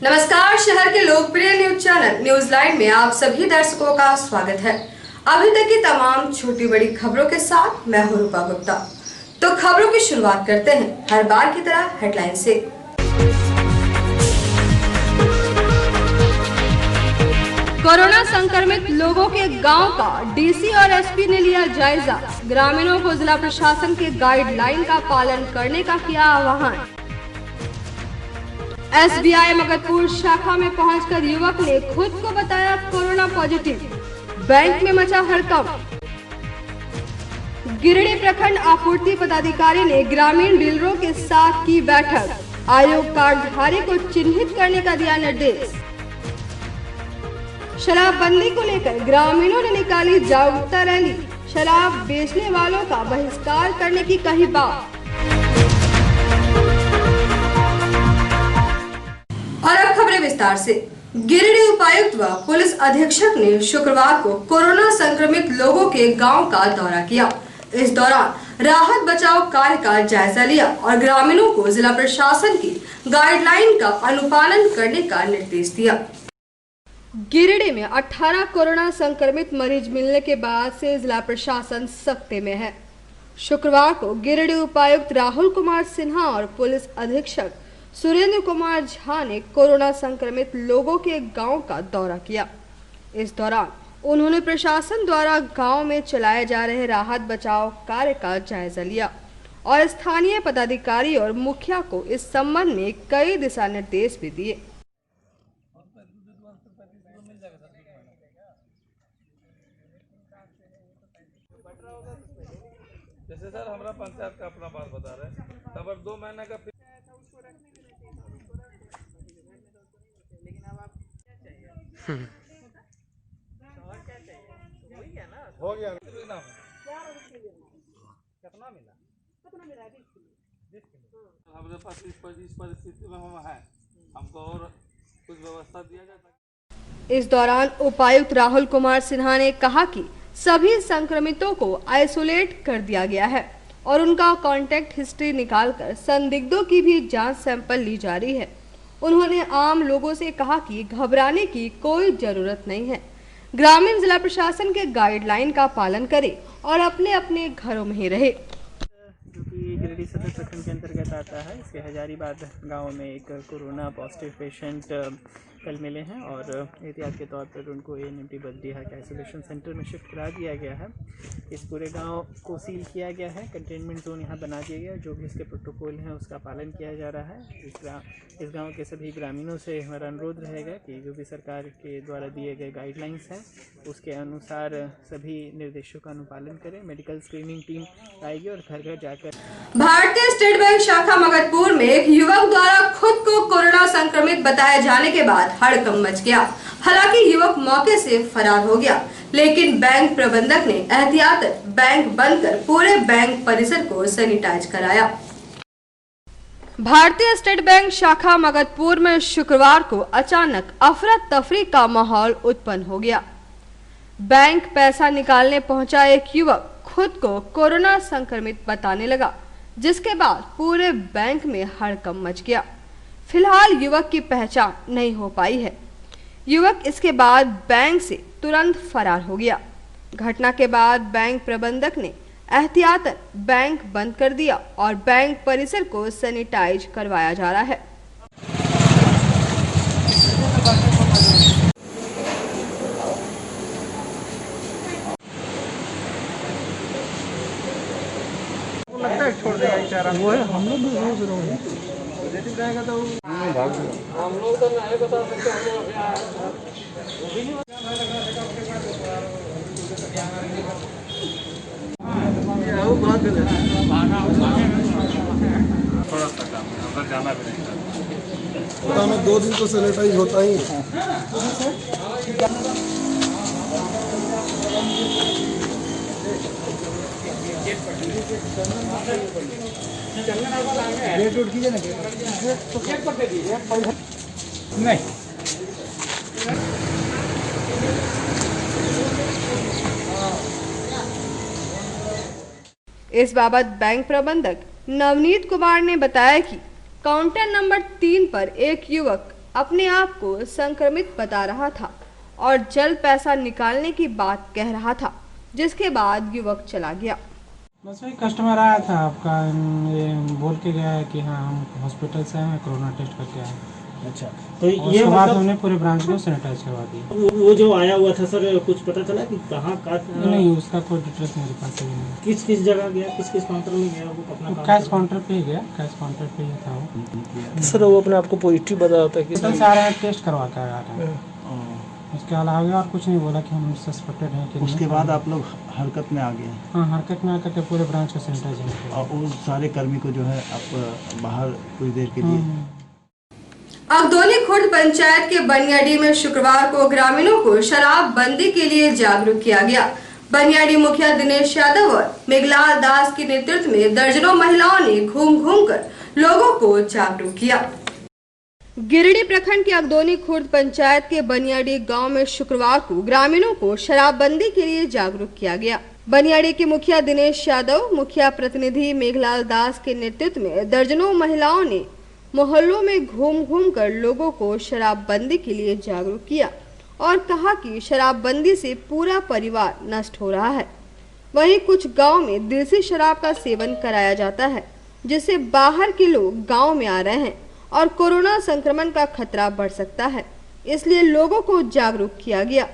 नमस्कार, शहर के लोकप्रिय न्यूज चैनल न्यूज लाइन में आप सभी दर्शकों का स्वागत है। अभी तक की तमाम छोटी बड़ी खबरों के साथ मैं हूं रूपा गुप्ता। तो खबरों की शुरुआत करते हैं हर बार की तरह हेडलाइन से। कोरोना संक्रमित लोगों के गांव का डीसी और एसपी ने लिया जायजा। ग्रामीणों को जिला प्रशासन के गाइडलाइन का पालन करने का किया आह्वान। एसबीआई मगधपुर शाखा में पहुंचकर युवक ने खुद को बताया कोरोना पॉजिटिव। बैंक में मचा हड़कंप। गिरिडीह प्रखंड आपूर्ति पदाधिकारी ने ग्रामीण डीलरों के साथ की बैठक। आयोग कार्डधारी को चिन्हित करने का दिया निर्देश। शराबबंदी को लेकर ग्रामीणों ने निकाली जागरूकता रैली। शराब बेचने वालों का बहिष्कार करने की कही बात। और अब खबरें विस्तार से। गिरिडीह उपायुक्त व पुलिस अधीक्षक ने शुक्रवार को कोरोना संक्रमित लोगों के गांव का दौरा किया। इस दौरान राहत बचाव कार्य का जायजा लिया और ग्रामीणों को जिला प्रशासन की गाइडलाइन का अनुपालन करने का निर्देश दिया। गिरिडीह में 18 कोरोना संक्रमित मरीज मिलने के बाद से जिला प्रशासन सख्ते में है। शुक्रवार को गिरिडीह उपायुक्त राहुल कुमार सिन्हा और पुलिस अधीक्षक सुरेंद्र कुमार झा ने कोरोना संक्रमित लोगों के गांव का दौरा किया। इस दौरान उन्होंने प्रशासन द्वारा गांव में चलाए जा रहे राहत बचाव कार्य का जायजा लिया और स्थानीय पदाधिकारी और मुखिया को इस संबंध में कई दिशा निर्देश भी दिए। जैसे सर हमारा पंचायत का अपना बात बता रहे हैं, तब 2 महीने का हो गया कितना मिला हमारे पास इस परिस्थिति में हम हैं, हमको और कुछ व्यवस्था दिया जाता। इस दौरान उपायुक्त राहुल कुमार सिन्हा ने कहा कि सभी संक्रमितों को आइसोलेट कर दिया गया है और उनका कांटेक्ट हिस्ट्री निकालकर संदिग्धों की भी जांच सैंपल ली जा रही है। उन्होंने आम लोगों से कहा कि घबराने की कोई जरूरत नहीं है। ग्रामीण जिला प्रशासन के गाइडलाइन का पालन करें और अपने अपने घरों में ही रहे। जो कि गिरिडीह सदर प्रखंड के अंतर्गत आता है, इसके हजारीबाद गांव में एक कोरोना पॉजिटिव पेशेंट कल मिले हैं और एहतियात के तौर पर उनको एएनएमटी बद्रीहा के आइसोलेशन सेंटर में शिफ्ट करा दिया गया है। इस पूरे गांव को सील किया गया है, कंटेनमेंट जोन यहाँ बना दिया गया है। जो भी इसके प्रोटोकॉल हैं उसका पालन किया जा रहा है। इस गांव के सभी ग्रामीणों से हमारा अनुरोध रहेगा कि जो भी सरकार के द्वारा दिए गए गाइडलाइंस हैं उसके अनुसार सभी निर्देशों का अनुपालन करें। मेडिकल स्क्रीनिंग टीम आएगी और घर घर जाकर। भारतीय स्टेट बैंक शाखा मगधपुर में एक युवक द्वारा खुद को कोरोना संक्रमित बताए जाने के बाद हड़कंप मच गया। हालांकि युवक मौके से फरार हो गया, लेकिन बैंक प्रबंधक ने एहतियातन बैंक बंद कर पूरे बैंक परिसर को सैनिटाइज कराया। भारतीय स्टेट बैंक शाखा मगधपुर में शुक्रवार को अचानक अफरा तफरी का माहौल उत्पन्न हो गया। बैंक पैसा निकालने पहुंचा एक युवक खुद को कोरोना संक्रमित बताने लगा, जिसके बाद पूरे बैंक में हड़कंप मच गया। फिलहाल युवक की पहचान नहीं हो पाई है। युवक इसके बाद बैंक से तुरंत फरार हो गया। घटना के बाद बैंक प्रबंधक ने एहतियातन बैंक बंद कर दिया और बैंक परिसर को सैनिटाइज करवाया जा रहा है। लगता है छोड़ देगा इशारा। वो है हम लोग भी रोज रोज रहेगा तो हम लोग तो नहीं बता सकते। हम लोग थोड़ा सा काम है, अंदर जाना भी नहीं। 2 दिन तो सैनिटाइज होता ही रेट उठ कीजिए ना नहीं। इस बाबत बैंक प्रबंधक नवनीत कुमार ने बताया कि काउंटर नंबर 3 पर एक युवक अपने आप को संक्रमित बता रहा था और जल्द पैसा निकालने की बात कह रहा था, जिसके बाद युवक चला गया। बस वही कस्टमर आया था आपका, ये बोल के गया है कि हाँ हम हॉस्पिटल से आए हैं, कोरोना टेस्ट करके आए हैं। अच्छा, तो और ये उसके बाद मतलब हमने पूरे ब्रांच को सैनिटाइज करवा दिया। वो जो आया हुआ था सर, कुछ पता चला कि कहाँ का नहीं, उसका कोई डिटेल्स मेरे पास अभी नहीं। किस किस जगह गया, किस किस काउंटर में गया, वो अपना काम कैश काउंटर पे ही गया, कैश काउंटर पे ही था वो। सर वो अपने आप को पॉजिटिव बता होता है कि हॉस्पिटल से आ रहे हैं, टेस्ट करवा कर आ रहे हैं। उसके अलावा और कुछ नहीं बोला कि हम सस्पेक्टेड हैं कि उसके बाद आप लोग हरकत में आ गए हाँ, हरकत में आकर के पूरे ब्रांच को सैनिटाइज किया। और उस सारे कर्मी को जो है आप बाहर कुछ देर के लिए अगदोनी खुर्द पंचायत के बनियाडी में शुक्रवार को ग्रामीणों को शराब बंदी के लिए जागरूक किया गया। बनियाडी मुखिया दिनेश यादव और मेघलाल दास के नेतृत्व में दर्जनों महिलाओं ने घूम घूम कर लोगों को जागरूक किया। गिरिडीह प्रखंड के अगदोनी खुर्द पंचायत के बनियाडी गांव में शुक्रवार को ग्रामीणों को शराबबंदी के लिए जागरूक किया गया। बनियाडी के मुखिया दिनेश यादव, मुखिया प्रतिनिधि मेघलाल दास के नेतृत्व में दर्जनों महिलाओं ने मोहल्लों में घूम घूम कर लोगों को शराबबंदी के लिए जागरूक किया और कहा कि शराबबंदी से पूरा परिवार नष्ट हो रहा है। वहीं कुछ गांव में देसी शराब का सेवन कराया जाता है, जिससे बाहर के लोग गांव में आ रहे हैं और कोरोना संक्रमण का खतरा बढ़ सकता है। इसलिए लोगों को जागरूक किया गया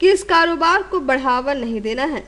कि इस कारोबार को बढ़ावा नहीं देना है।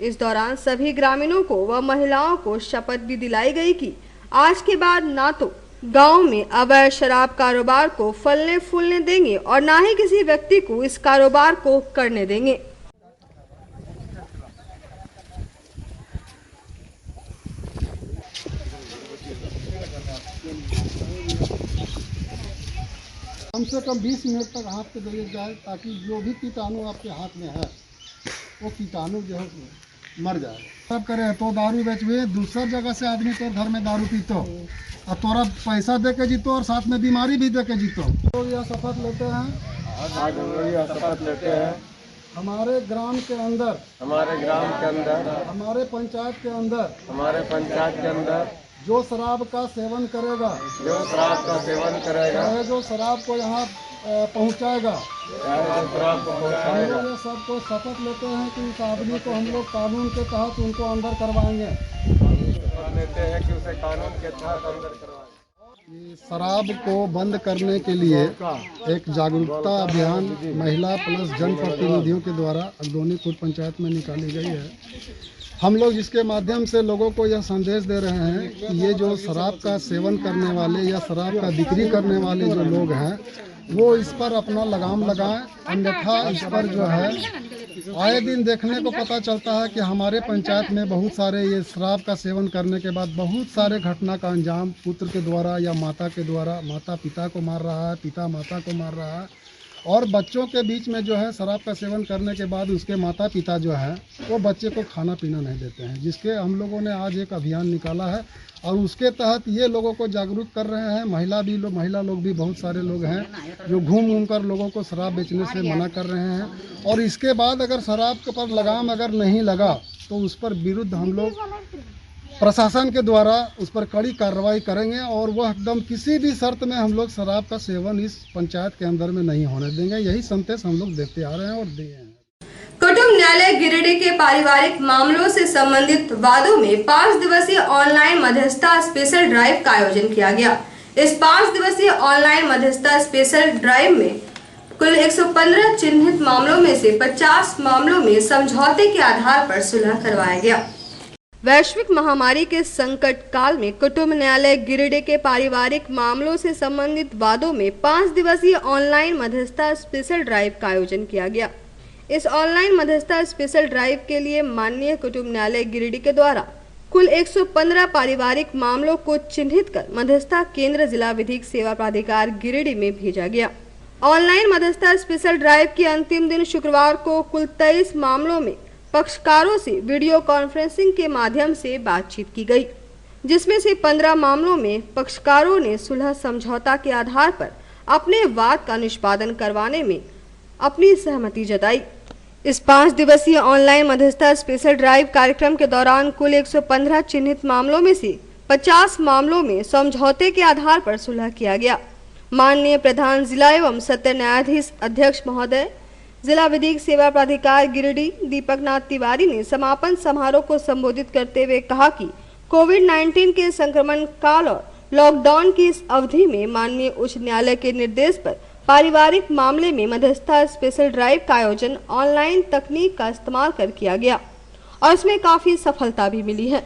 इस दौरान सभी ग्रामीणों को व महिलाओं को शपथ भी दिलाई गई कि आज के बाद ना तो गांव में अवैध शराब कारोबार को फलने फूलने देंगे और ना ही किसी व्यक्ति को इस कारोबार को करने देंगे। कम से कम 20 मिनट तक हाथ पे दे जाए, ताकि जो भी कीटाणु आपके हाथ में है वो कीटाणु जो है मर जाए। सब करे तो दारू बेचवे, दूसरा जगह से आदमी तो घर में दारू पीतो और तोरा पैसा दे के जीतो और साथ में बीमारी भी दे के जीतो। तो यह शपथ लेते हैं, हमारे ग्राम के अंदर, हमारे पंचायत के अंदर जो शराब का सेवन करेगा, चाहे जो शराब को यहाँ पहुँचाएगा, हम लोग ये सबको शपथ लेते हैं कि इस आदमी को हम लोग कानून के तहत उनको अंदर करवाएंगे। शराब को बंद करने के लिए एक जागरूकता अभियान महिला प्लस जनप्रतिनिधियों के द्वारा अगदोनी खुर्द पंचायत में निकाली गई है। हम लोग इसके माध्यम से लोगों को यह संदेश दे रहे हैं कि ये जो शराब का सेवन करने वाले या शराब का बिक्री करने वाले जो लोग हैं वो इस पर अपना लगाम लगाएं, अन्यथा इस पर जो है आए दिन देखने को पता चलता है कि हमारे पंचायत में बहुत सारे ये शराब का सेवन करने के बाद बहुत सारे घटना का अंजाम पुत्र के द्वारा या माता के द्वारा, माता पिता को मार रहा है, पिता माता को मार रहा है, और बच्चों के बीच में जो है शराब का सेवन करने के बाद उसके माता पिता जो है वो बच्चे को खाना पीना नहीं देते हैं, जिसके हम लोगों ने आज एक अभियान निकाला है और उसके तहत ये लोगों को जागरूक कर रहे हैं। महिला लोग भी बहुत सारे लोग हैं जो घूम घूम कर लोगों को शराब बेचने से मना कर रहे हैं। और इसके बाद अगर शराब के पर लगाम अगर नहीं लगा तो उस पर विरुद्ध हम लोग प्रशासन के द्वारा उस पर कड़ी कार्रवाई करेंगे और वह एकदम किसी भी शर्त में हम लोग शराब का सेवन इस पंचायत के अंदर में नहीं होने देंगे। यही संदेश हम लोग देते आ रहे हैं और दिए हैं। कुटुंब न्यायालय गिरिडीह के पारिवारिक मामलों से संबंधित वादों में 5 दिवसीय ऑनलाइन मध्यस्थता स्पेशल ड्राइव का आयोजन किया गया। इस 5 दिवसीय ऑनलाइन मध्यस्थता स्पेशल ड्राइव में कुल 115 चिन्हित मामलों में से 50 मामलों में समझौते के आधार पर सुलह करवाया गया। वैश्विक महामारी के संकट काल में कुटुंब न्यायालय गिरिडीह के पारिवारिक मामलों से संबंधित वादों में 5 दिवसीय ऑनलाइन मध्यस्थता स्पेशल ड्राइव का आयोजन किया गया। इस ऑनलाइन मध्यस्थता स्पेशल ड्राइव के लिए माननीय कुटुंब न्यायालय गिरिडीह के द्वारा कुल 115 पारिवारिक मामलों को चिन्हित कर मध्यस्थता केंद्र जिला विधिक सेवा प्राधिकार गिरिडीह में भेजा गया। ऑनलाइन मध्यस्थता स्पेशल ड्राइव के अंतिम दिन शुक्रवार को कुल 23 मामलों में पक्षकारों से वीडियो कॉन्फ्रेंसिंग के माध्यम से बातचीत की गई, जिसमें से 15 मामलों में पक्षकारों ने सुलह समझौता के आधार पर अपने वाद का निष्पादन करवाने में अपनी सहमति जताई। इस 5 दिवसीय ऑनलाइन मध्यस्थता स्पेशल ड्राइव कार्यक्रम के दौरान कुल 115 चिन्हित मामलों में से 50 मामलों में समझौते के आधार पर सुलह किया गया। माननीय प्रधान जिला एवं सत्र न्यायाधीश अध्यक्ष महोदय, जिला विधिक सेवा प्राधिकार गिरिडीह दीपक नाथ तिवारी ने समापन समारोह को संबोधित करते हुए कहा कि कोविड-19 के संक्रमण काल और लॉकडाउन की इस अवधि में माननीय उच्च न्यायालय के निर्देश पर पारिवारिक मामले में मध्यस्थता स्पेशल ड्राइव का आयोजन ऑनलाइन तकनीक का इस्तेमाल कर किया गया और इसमें काफी सफलता भी मिली है।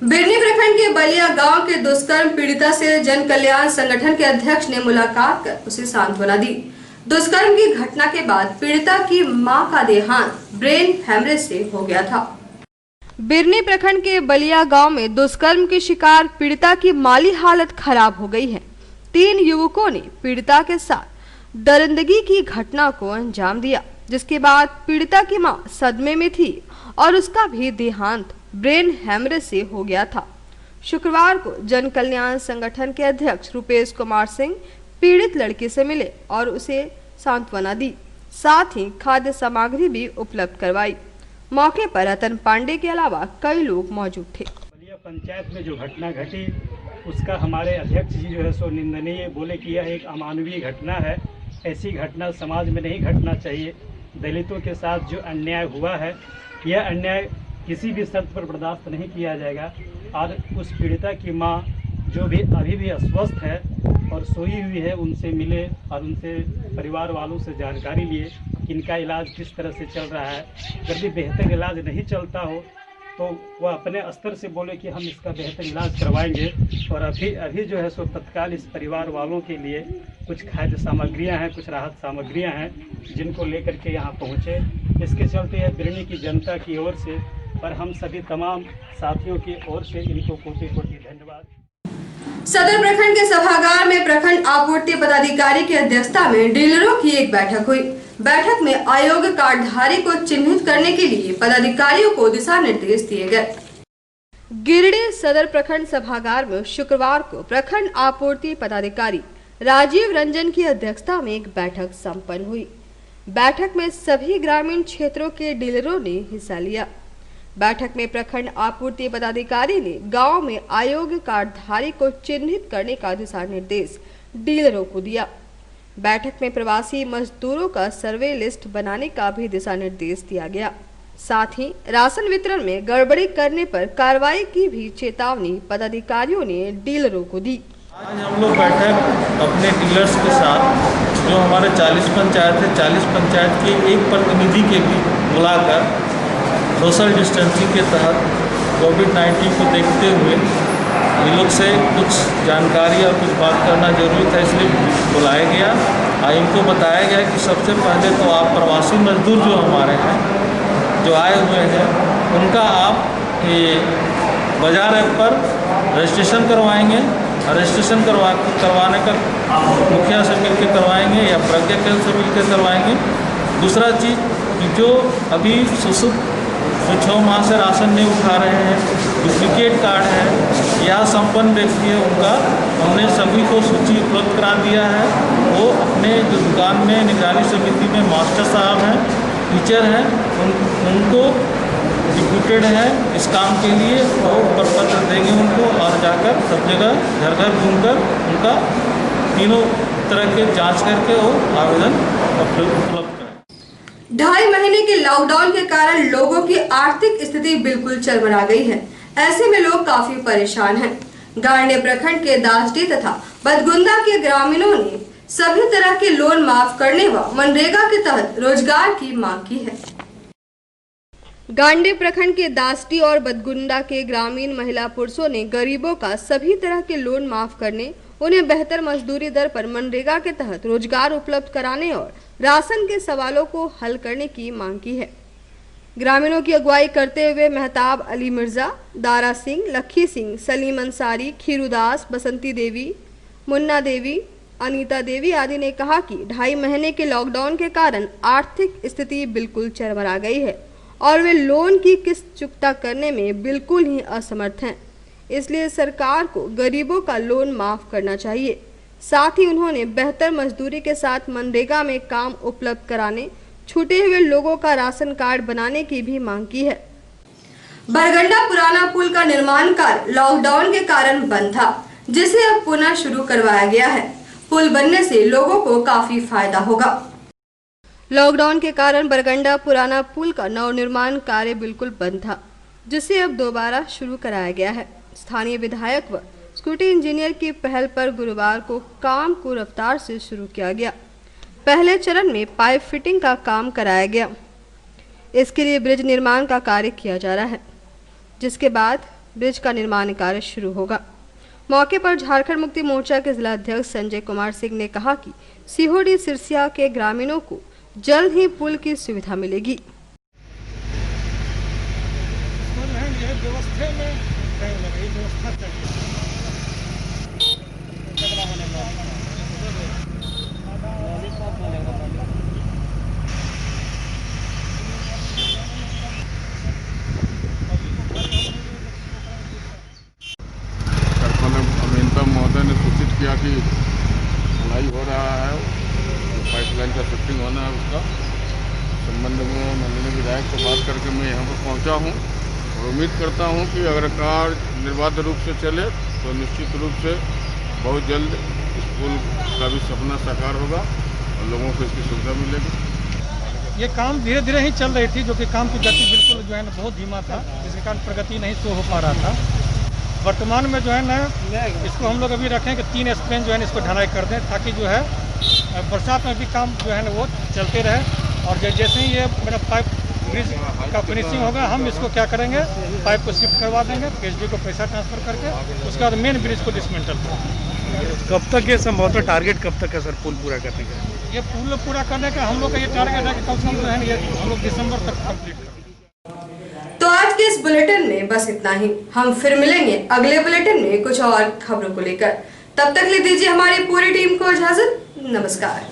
बिरनी प्रखंड के बलिया गांव के दुष्कर्म पीड़िता से जन कल्याण संगठन के अध्यक्ष ने मुलाकात कर उसे सांत्वना दी। दुष्कर्म की घटना के बाद पीड़िता की मां का देहांत ब्रेन हेमरेज से हो गया था। बिरनी प्रखंड के बलिया गांव में दुष्कर्म की शिकार पीड़िता की माली हालत खराब हो गई है। 3 युवकों ने पीड़िता के साथ दरिंदगी की घटना को अंजाम दिया, जिसके बाद पीड़िता की मां सदमे में थी और उसका भी देहांत ब्रेन हेमरेज से हो गया था। शुक्रवार को जन कल्याण संगठन के अध्यक्ष रुपेश कुमार सिंह पीड़ित लड़की से मिले और उसे सांत्वना दी, साथ ही खाद्य सामग्री भी उपलब्ध करवाई। मौके पर रतन पांडे के अलावा कई लोग मौजूद थे। बलिया पंचायत में जो घटना घटी उसका हमारे अध्यक्ष जी जो है सो निंदनीय बोले कि यह एक अमानवीय घटना है। ऐसी घटना समाज में नहीं घटना चाहिए। दलितों के साथ जो अन्याय हुआ है, यह अन्याय किसी भी शर्त पर बर्दाश्त नहीं किया जाएगा। और उस पीड़िता की मां जो भी अभी भी अस्वस्थ है और सोई हुई है, उनसे मिले और उनसे परिवार वालों से जानकारी लिए कि इनका इलाज किस तरह से चल रहा है। जब भी बेहतर इलाज नहीं चलता हो तो वह अपने स्तर से बोले कि हम इसका बेहतर इलाज करवाएंगे। और अभी जो है सो तत्काल इस परिवार वालों के लिए कुछ खाद्य सामग्रियां हैं, कुछ राहत सामग्रियां हैं, जिनको लेकर के यहाँ पहुँचे। इसके चलते यह बिरनी की जनता की ओर से और हम सभी तमाम साथियों की ओर से इनको कोटि कोटि धन्यवाद। सदर प्रखंड के सभागार में प्रखंड आपूर्ति पदाधिकारी की अध्यक्षता में डीलरों की एक बैठक हुई। बैठक में अयोग्य कार्डधारी को चिन्हित करने के लिए पदाधिकारियों को दिशा निर्देश दिए गए। गिरिडीह सदर प्रखंड सभागार में शुक्रवार को प्रखंड आपूर्ति पदाधिकारी राजीव रंजन की अध्यक्षता में एक बैठक संपन्न हुई। बैठक में सभी ग्रामीण क्षेत्रों के डीलरों ने हिस्सा लिया। बैठक में प्रखंड आपूर्ति पदाधिकारी ने गांव में अयोग्य कार्डधारी को चिन्हित करने का दिशा निर्देश डीलरों को दिया। बैठक में प्रवासी मजदूरों का सर्वे लिस्ट बनाने का भी दिशा निर्देश दिया गया। साथ ही राशन वितरण में गड़बड़ी करने पर कार्रवाई की भी चेतावनी पदाधिकारियों ने डीलरों को दी। आज हम लोग बैठक अपने डीलर्स के साथ जो हमारे 40 पंचायत है, 40 पंचायत के एक प्रतिनिधि के भी बुलाकर सोशल डिस्टेंसिंग के तहत कोविड-19 को देखते हुए ये लोग से कुछ जानकारी और कुछ बात करना जरूरी था, इसलिए बुलाया गया। और इनको बताया गया कि सबसे पहले तो आप प्रवासी मजदूर जो हमारे हैं, जो आए हुए हैं, उनका आप ये बाजार ऐप पर रजिस्ट्रेशन करवाएंगे। और रजिस्ट्रेशन करवाने का मुखिया से मिल के करवाएंगे या प्रज्ञा केंद्र से मिल के करवाएंगे। दूसरा चीज़ कि जो अभी जो 6 माह से राशन नहीं उठा रहे हैं, डुप्लीकेट कार्ड है या संपन्न व्यक्ति है, उनका हमने सभी को सूची उपलब्ध करा दिया है। वो अपने जो दुकान में निगरानी समिति में मास्टर साहब हैं, टीचर हैं, उनको डिप्यूटेड है इस काम के लिए, वो प्रपत्र देंगे उनको और जाकर सब जगह घर घर घूमकर उनका तीनों तरह के जांच करके वो आवेदन उपलब्ध करें। 2.5 महीने के लॉकडाउन के कारण लोगों की आर्थिक स्थिति बिल्कुल चरमरा गई है। ऐसे में लोग काफी परेशान हैं। गांडे प्रखंड के दासडी तथा बदगुंदा के ग्रामीणों ने सभी तरह के लोन माफ करने व मनरेगा के तहत रोजगार की मांग की है। गांडे प्रखंड के दासडी और बदगुंडा के ग्रामीण महिला पुरुषों ने गरीबों का सभी तरह के लोन माफ करने, उन्हें बेहतर मजदूरी दर पर मनरेगा के तहत रोजगार उपलब्ध कराने और राशन के सवालों को हल करने की मांग की है। ग्रामीणों की अगुवाई करते हुए मेहताब अली मिर्जा, दारा सिंह, लखी सिंह, सलीम अंसारी, खीरूदास, बसंती देवी, मुन्ना देवी, अनीता देवी आदि ने कहा कि 2.5 महीने के लॉकडाउन के कारण आर्थिक स्थिति बिल्कुल चरमरा गई है और वे लोन की किस्त चुकता करने में बिल्कुल ही असमर्थ हैं। इसलिए सरकार को गरीबों का लोन माफ करना चाहिए। साथ ही उन्होंने बेहतर मजदूरी के साथ मनरेगा में काम उपलब्ध कराने, छूटे हुए लोगों का राशन कार्ड बनाने की भी मांग की है। बरगंडा पुराना पुल का निर्माण कार्य लॉकडाउन के कारण बंद था, जिसे अब पुनः शुरू करवाया गया है। पुल बनने से लोगों को काफी फायदा होगा। लॉकडाउन के कारण बरगंडा पुराना पुल का नवनिर्माण कार्य बिल्कुल बंद था, जिसे अब दोबारा शुरू कराया गया है। स्थानीय विधायक व स्कूटी इंजीनियर की पहल पर गुरुवार को काम को रफ्तार से शुरू किया गया। पहले चरण में पाइप फिटिंग का काम कराया गया। इसके लिए ब्रिज निर्माण का कार्य किया जा रहा है, जिसके बाद ब्रिज का निर्माण कार्य शुरू होगा। मौके पर झारखंड मुक्ति मोर्चा के जिला अध्यक्ष संजय कुमार सिंह ने कहा कि सीहोडी सिरसिया के ग्रामीणों को जल्द ही पुल की सुविधा मिलेगी। अभियंता महोदय ने सूचित किया कि ढलाई हो रहा है, पाइपलाइन का फिटिंग होना है, उसका संबंध में माननीय विधायक से बात करके मैं यहाँ पर पहुँचा हूँ और उम्मीद करता हूँ कि अगर कार्य निर्बाध रूप से चले तो निश्चित रूप से बहुत जल्द इस पुल का भी सपना साकार होगा और लोगों को इसकी सुविधा मिलेगी। ये काम धीरे धीरे ही चल रही थी, जो कि काम की गति बिल्कुल जो है ना बहुत धीमा था, जिसके कारण प्रगति नहीं हो पा रहा था। वर्तमान में जो है ना इसको हम लोग अभी रखें कि 3 स्पेन जो है इसको ढलाई कर दें, ताकि जो है बरसात में भी काम जो है ना वो चलते रहे। और जैसे ही ये मेरा पाइप ब्रिज का फिनिशिंग होगा, हम इसको क्या करेंगे, पाइप को शिफ्ट करवा देंगे, PSB को पैसा ट्रांसफर करके, उसके बाद मेन ब्रिज को डिसमेंटल करेंगे। कब तक ये संभवतः टारगेट कब तक है सर पुल पूरा करने का? ये पुल पूरा करने का हम लोग का ये टारगेट है कि कम से कम जो है ये हम लोग दिसंबर तक कंप्लीट करें। तो आज के इस बुलेटिन में बस इतना ही। हम फिर मिलेंगे अगले बुलेटिन में कुछ और खबरों को लेकर। तब तक ले दीजिए हमारी पूरी टीम को इजाजत। नमस्कार।